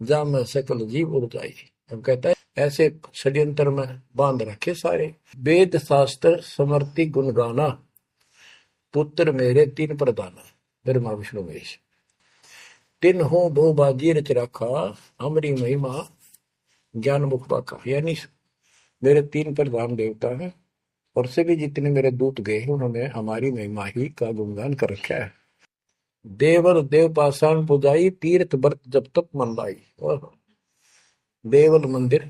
Speaker 1: जा में सकल जीव उड़ जाई। हम कहता है ऐसे षड्यंत्र में बांध रखे सारे। वेद शास्त्र समर्ति गुण गाना, पुत्र मेरे तीन प्रधाना। ब्रह्मा विष्णु महेश तीन हो बहु बाजी रच रखा, हमारी महिमा ज्ञान मुख पाका। यानी मेरे तीन प्रधान देवता हैं और सभी जितने मेरे दूत गए हैं उन्होंने हमारी महिमा ही का गुणगान कर रखा है। देवल देव पाषाण पुजाई, तीर्थ व्रत जब तक मन लाई। और देवल मंदिर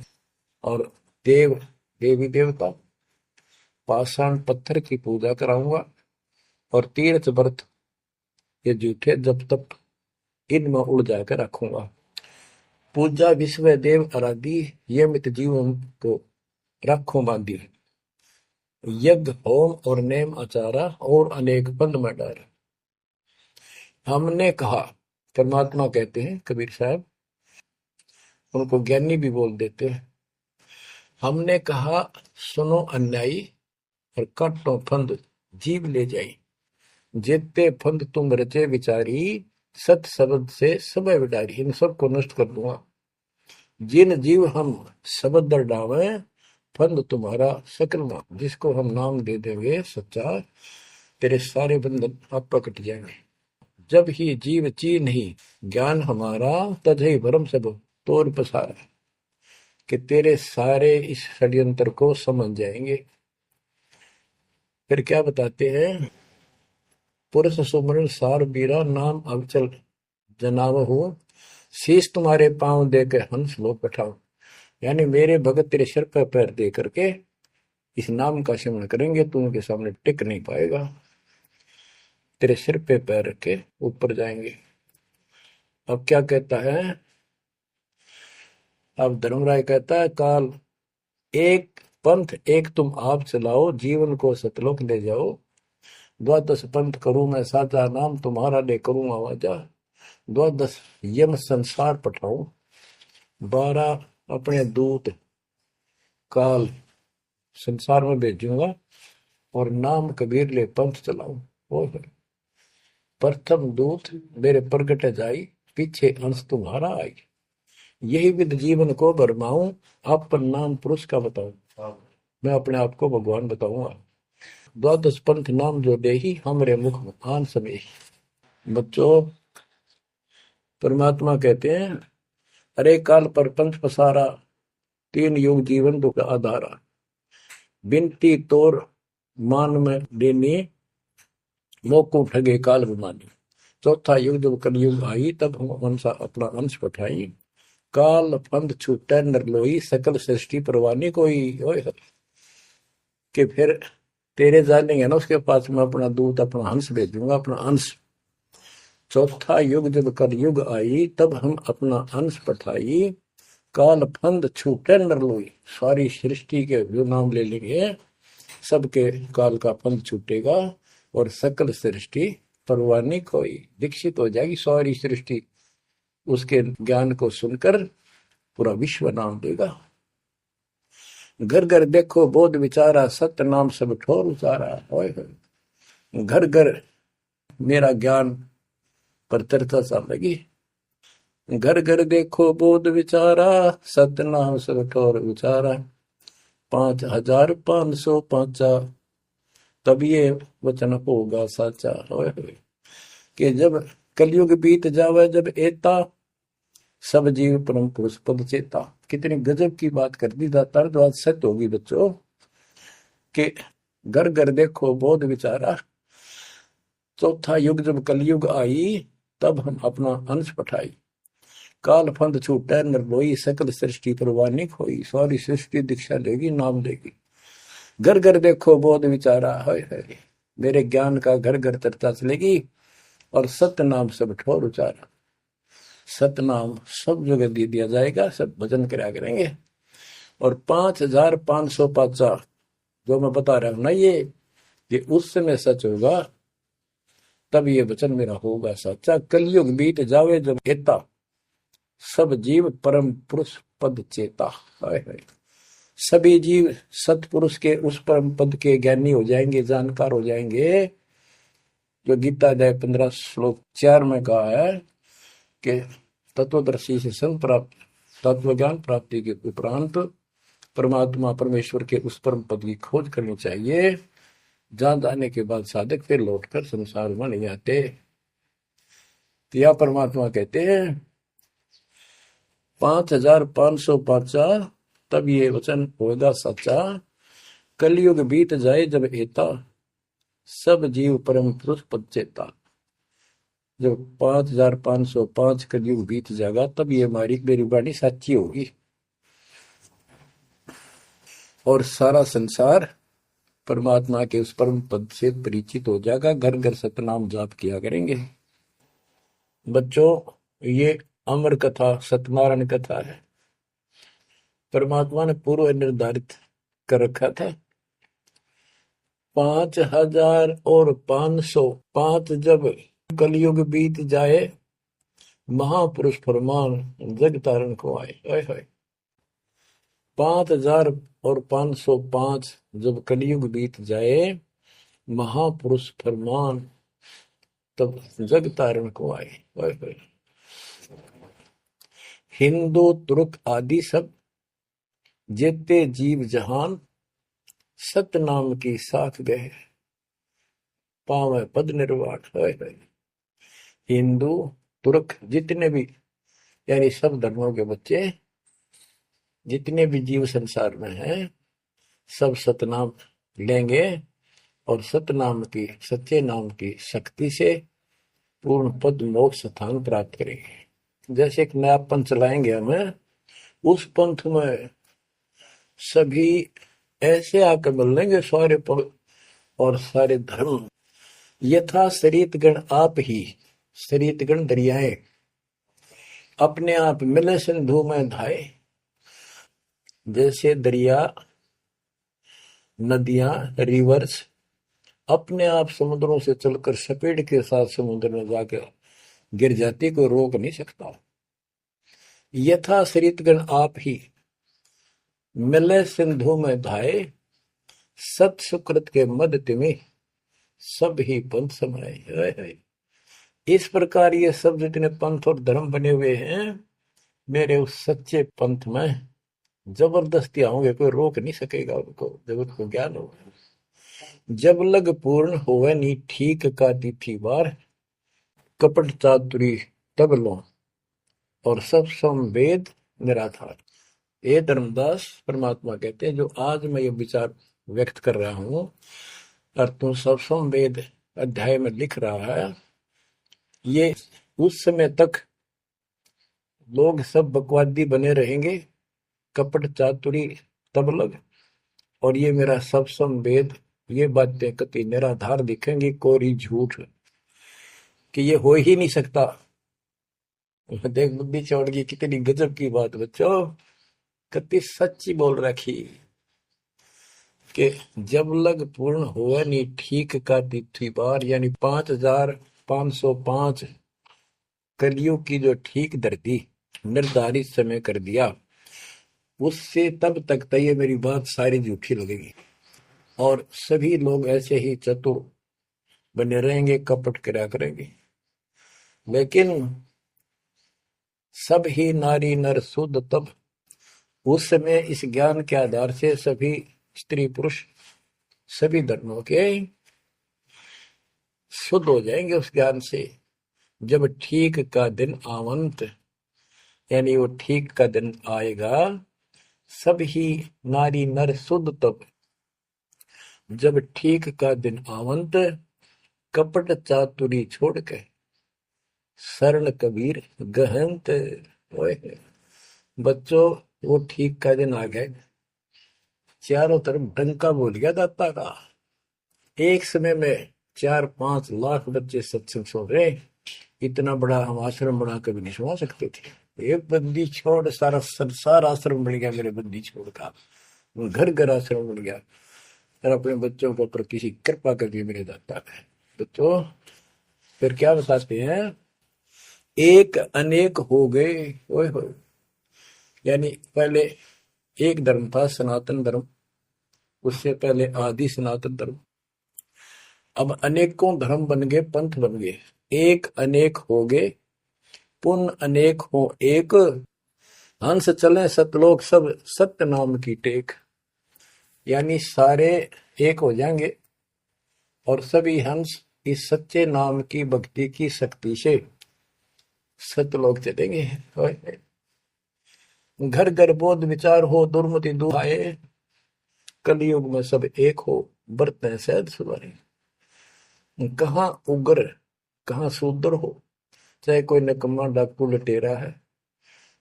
Speaker 1: और देव देवी देवता, पाषाण पत्थर की पूजा कराऊंगा और तीर्थ व्रत ये जूठे जब तक इनमें उड़ जाकर रखूंगा। पूजा विश्व देव आराधी, ये मित जीवन को रखो बांधी। यज्ञ होम और नेम आचारा, और अनेक बंद में डार। हमने कहा, परमात्मा कहते हैं कबीर साहब, उनको ज्ञानी भी बोल देते हैं। हमने कहा सुनो अन्यायी, और काटो फंद जीव ले जाई। जेते फंद तुम रचे विचारी, सत शब्द से सब विडारी। इन सबको नष्ट कर दूंगा। जिन जीव हम शब्द दर डावे, फंद तुम्हारा सकल में। जिसको हम नाम दे देंगे सच्चा, तेरे सारे बंधन आप कट जाएंगे। जब ही जीव ची नहीं ज्ञान हमारा, तजहि भरम सब तोड़ पसारा। कि तेरे सारे इस षड्यंत्र को समझ जाएंगे। फिर क्या बताते हैं, पुरुष सुमरण सार बीरा, नाम अवचल जनाव हो। शीश तुम्हारे पांव दे के हंस लो बैठाओ। यानी मेरे भगत तेरे सिर पर पैर दे करके इस नाम का सिमरण करेंगे, तू उनके सामने टिक नहीं पाएगा। तेरे सिर पे पैर रख के ऊपर जाएंगे। अब क्या कहता है, अब धर्मराय कहता है काल एक पंथ एक तुम आप चलाओ, जीवन को सतलोक ले जाओ। द्वादश पंथ करूं मैं साचा, नाम तुम्हारा ले करूं आवाजा। द्वादश यम संसार पठाऊं, 12 अपने दूत काल संसार में भेजूंगा, और नाम कबीर ले पंथ चलाऊं। और प्रथम दूत मेरे प्रगट जाई, पीछे अंश तुम्हारा आई। यही विद जीवन को भरमाऊं, अपन नाम पुरुष का बताऊं। मैं अपने आप को भगवान बताऊंगा। द्वादश पंथ नाम जो देही, हमरे मुख में आन समय। बच्चों परमात्मा कहते हैं अरे काल पर पंथ पसारा, तीन युग जीवन दुख आधारा। बिनती तोर मान में देनी, मोको ठगे काल विमानी। चौथा युग जब कलयुग आई, तब हम अपना अंश पठाई। काल पंथ छूटे नर लोई, सकल सृष्टि परवानी कोई। ओए कि फिर तेरे जानेंगे ना उसके पास मैं अपना दूत अपना हंस भेजूंगा, अपना अंश। चौथा युग जब कलयुग आई, तब हम अपना अंश पठाई। काल फंद छूटे नर लोई, सारी सृष्टि के जो नाम ले लेंगे सबके काल का फंद छूटेगा, और सकल सृष्टि परवानी कोई दीक्षित हो जाएगी। सारी सृष्टि उसके ज्ञान को सुनकर पूरा विश्व नाम देगा। घर घर देखो बोध विचारा, सत्य नाम सब ठोर उचारा। ओए होए, घर घर मेरा ज्ञान पर चर्चा चल लगी। घर घर देखो बोध विचारा, सत्य नाम सब ठोर उचारा। 5505 तब ये वचन होगा साचा। ओए होए, कि जब कलयुग बीत जावे, जब एता सब जीव परम पुरुष पद चेता। कितनी गजब की बात कर दी दातार, जो आज सत्य होगी बच्चों। कि घर घर देखो बोध विचारा, चौथा युग जब कलयुग आई, तब हम अपना अंश पठाई। काल फंद छूटे निर्लोई, सकल सृष्टि परवानी खोई। सारी सृष्टि दीक्षा लेगी, नाम लेगी। घर घर देखो बोध विचारा, है मेरे ज्ञान का घर घर चर्चा चलेगी। और सत्य नाम सब ठोर उचारा, सतनाम सब जगह दे दिया जाएगा, सब भजन करा करेंगे। और 5505 जो मैं बता रहा हूं ना, ये उस समय सच होगा, तब ये वचन मेरा होगा सच्चा। कलयुग बीत जावे जब एता, सब जीव परम पुरुष पद चेता। हाय हाय, सभी जीव सतपुरुष के उस परम पद के ज्ञानी हो जाएंगे, जानकार हो जाएंगे। जो गीता अध्याय 15 श्लोक 4 में कहा है कि तत्वदर्शी से संग प्राप्त, तत्व ज्ञान प्राप्ति के उपरांत परमात्मा परमेश्वर के उस परम पद की खोज करनी चाहिए, जहां जाने के बाद साधक फिर लौटकर संसार में नहीं आते। तो यह परमात्मा कहते हैं 5505 तब ये वचन होगा सच्चा। कलयुग बीत जाए जब एता, सब जीव परम पुरुष पद चेता। जब 5505 कलयुग बीत जाएगा, तब ये हमारी मेरी वाणी सच्ची होगी और सारा संसार परमात्मा के उस परम पद से परिचित हो जाएगा। घर घर सतनाम जाप किया करेंगे। बच्चों, ये अमर कथा सत्यनारायण कथा है। परमात्मा ने पूर्व निर्धारित कर रखा था 5505 जब कलयुग बीत जाए, महापुरुष फरमान जग तारण को आए। 5505 जब कलयुग बीत जाए, महापुरुष फरमान तब जग तारण को आए। हिंदू तुर्क आदि सब जेते जीव जहान, सत्य नाम की साख गए, पावे पद निर्वाण। हिंदू तुर्क जितने भी, यानी सब धर्मों के बच्चे, जितने भी जीव संसार में हैं, सब सतनाम लेंगे और सतनाम की, सच्चे नाम की शक्ति से पूर्ण पद मोक्ष स्थान प्राप्त करेंगे। जैसे एक नया पंथ चलाएंगे हमें, उस पंथ में सभी ऐसे आकर मिल लेंगे, सारे पद और सारे धर्म। यथा शरीत गण आप ही, शरीत गण दरियाएं अपने आप मिले सिंधु में धाए। जैसे दरिया, नदियां, रिवर्स अपने आप समुद्रों से चलकर सपेट के साथ समुद्र में जाकर गिर जाती, को रोक नहीं सकता। यथा शरीतगण आप ही मिले सिंधु में धाए, सत सुकृत के मद तिमि सब ही पंथ समाये। इस प्रकार ये सब जितने पंथ और धर्म बने हुए हैं, मेरे उस सच्चे पंथ में जबरदस्ती आओगे, कोई रोक नहीं सकेगा उनको, जब उनको ज्ञान होगा। जब लग पूर्ण होवे नी ठीक का तिथि बार, कपट चातुरी तब लो और सब संवेद निराधार। ये धर्मदास परमात्मा कहते हैं, जो आज मैं ये विचार व्यक्त कर रहा हूं और तुम सब संवेद अध्याय में लिख रहा है, ये उस समय तक लोग सब बकवादी बने रहेंगे, कपट चातुरी तब लग, और ये मेरा सब संवेद, ये बातें कति निराधार दिखेंगी, कोरी झूठ, कि ये हो ही नहीं सकता। देख बुद्धि चौड़ की कितनी गजब की बात बच्चों, कति सच्ची बोल रखी कि जब लग पूर्ण हुआ नहीं ठीक का तिथि बार, यानी 5505 कलियुग की जो ठीक धरती निर्धारित समय कर दिया, उससे तब तक तो ये मेरी बात सारी झूठी लगेगी, और सभी लोग ऐसे ही चतुर बने रहेंगे, कपट करा करेंगे। लेकिन सब ही नारी नर शुद्ध तब, उस समय इस ज्ञान के आधार से सभी स्त्री पुरुष सभी धर्मों के शुद्ध हो जाएंगे उस ज्ञान से। जब ठीक का दिन आवंत, यानी वो ठीक का दिन आएगा, सब ही नारी नर शुद्ध तब, जब ठीक का दिन आवंत, कपट चातुरी छोड़ के सरल कबीर गहंत। ओए बच्चों, वो ठीक का दिन आ गए, चारों तरफ डंका बोल गया दाता का। एक समय में 4-5 लाख बच्चे सत्संग सुन रहे। इतना बड़ा हम आश्रम बना कभी नहीं सुना सकते थे। एक बंदी छोड़ सारा संसार आश्रम बन गया मेरे बंदी छोड़ का, घर घर आश्रम बन गया। और अपने बच्चों के ऊपर किसी कृपा करके मेरे दाता है। बच्चों फिर क्या बताते हैं, एक अनेक हो गए। ओए होए, यानी पहले एक धर्म था सनातन धर्म, उससे पहले आदि सनातन धर्म, अब अनेकों धर्म बन गए, पंथ बन गए। एक अनेक हो गए, पुन अनेक हो एक, हंस चले सतलोक सब सत्य नाम की टेक। यानी सारे एक हो जाएंगे और सभी हंस इस सच्चे नाम की भक्ति की शक्ति से सतलोक चलेंगे। घर घर बोध विचार हो, दुर्मति दुहाए, कलयुग में सब एक हो, बरतें सहज सुधारे। कहाँ उग्र कहाँ शूद्र हो, चाहे कोई नकम्मा डाकू लटेरा है,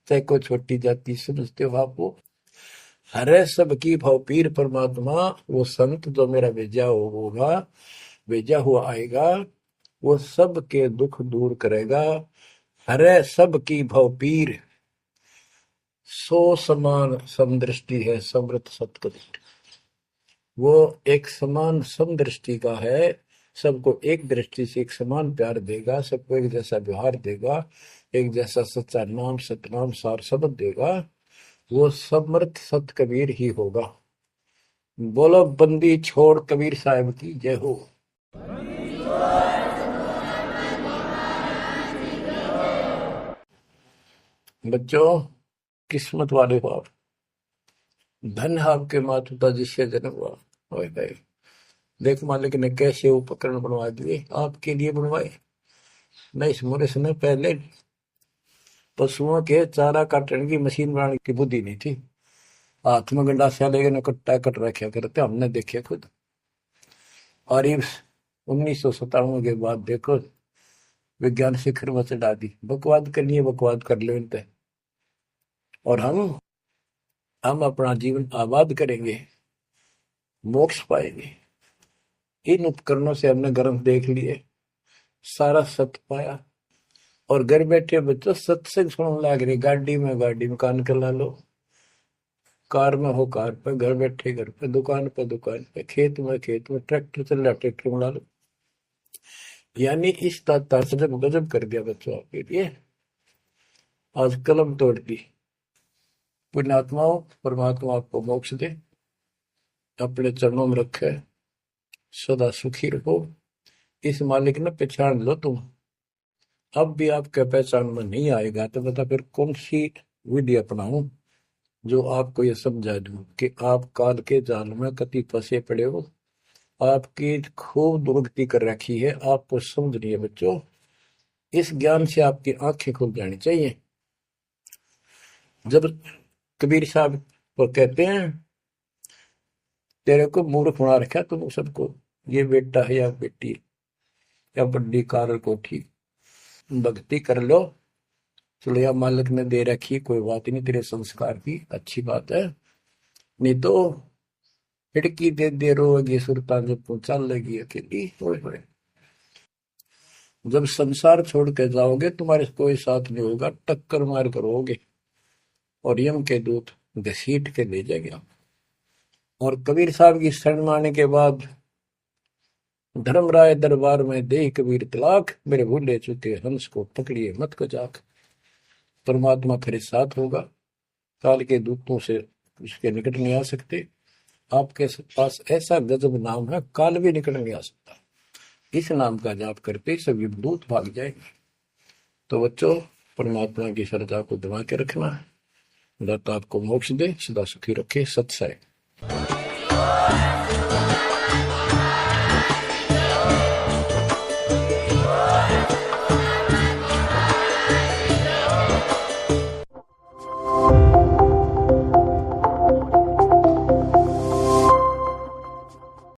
Speaker 1: चाहे कोई छोटी जाति समझते हो आप, वो हरे सबकी भाव पीर परमात्मा। वो संत जो मेरा भेजा होगा, भेजा हुआ आएगा, वो सबके दुख दूर करेगा। हरे सबकी भाव पीर, सो समान समदृष्टि है समृत सतकदृष्टि। वो एक समान समदृष्टि का है, सबको एक दृष्टि से एक समान प्यार देगा, सबको एक जैसा व्यवहार देगा, एक जैसा सच्चा नाम सतनाम सार शब्द देगा। वो समर्थ सत कबीर ही होगा। बोलो बंदी छोड़ कबीर साहब की जय हो। बच्चों किस्मत वाले हो आप, धन है आपके माता पिता जिससे जन्म हुआ। ओए भाई देख मालिक ने कैसे उपकरण बनवा दिए, आपके लिए बनवाए। नहीं इसमें इसने पहले पशुओं के चारा काटने की मशीन बनाने की बुद्धि नहीं थी। हाथ में गंडासा लेके न कट्टा कट रखा करते, हमने देखे खुद। और ये 1997 के बाद देखो विज्ञान शिखर में चढ़ा दी। बकवाद करनी है बकवाद कर लो इन पे, और हम अपना जीवन आबाद करेंगे, मोक्ष पाएंगे। इन उपकरणों से हमने गर्म देख लिए, सारा सत्य पाया, और घर बैठे बच्चों सत्संग सुनने लग रही। गाड़ी में कान कर ला लो, कार में हो कार पे, घर बैठे घर पे, दुकान पे, खेत में ट्रैक्टर चल रहा ट्रैक्टर में ला लो। यानी इस तार से जब गजब कर दिया बच्चों आपके लिए, आज कलम तोड़ दी। पुण्यात्माओं परमात्मा आपको मोक्ष दे, अपने चरणों में रखे, सदा सुखी रहो। इस मालिक ने पहचान लो तुम। अब भी आपके पहचान में नहीं आएगा तो बता फिर कौन सी विधि अपनाऊं जो आपको ये समझा दूं कि आप काल के जाल में कति फंसे पड़े हो। आपकी खूब दुर्गति कर रखी है, आपको समझ नहीं है बच्चों। इस ज्ञान से आपकी आंखें खुल जानी चाहिए। जब कबीर साहब को कहते हैं तेरे को मूर्ख बना रखा तुम सबको, ये बेटा है या बेटी है या बड्डी कार कोठी, भक्ति कर लो, चलो या मालिक ने दे रखी, कोई बात नहीं, तेरे संस्कार की अच्छी बात है। नहीं तो खिड़की दे रोगी सुरता जब तू चल लगी अकेली। होए जब संसार छोड़ के जाओगे तुम्हारे कोई साथ नहीं होगा, टक्कर मार करोगे और यम के दूत घसीट के ले जाएंगे। और कबीर साहब की शरण माने के बाद धर्मराय दरबार में दे कबीर तलाक, मेरे भूले चुके हंस को पकड़िए मत को जाक। परमात्मा फिर साथ होगा, काल के दूतों से इसके निकट नहीं आ सकते। आपके पास ऐसा गजब नाम है, काल भी निकट नहीं आ सकता। इस नाम का जाप करते सभी दूत भाग जाएंगे। तो बच्चों, परमात्मा की श्रद्धा को दबा के रखना है। दाता आपको मोक्ष दे, सदा सुखी रखे। सत्सय।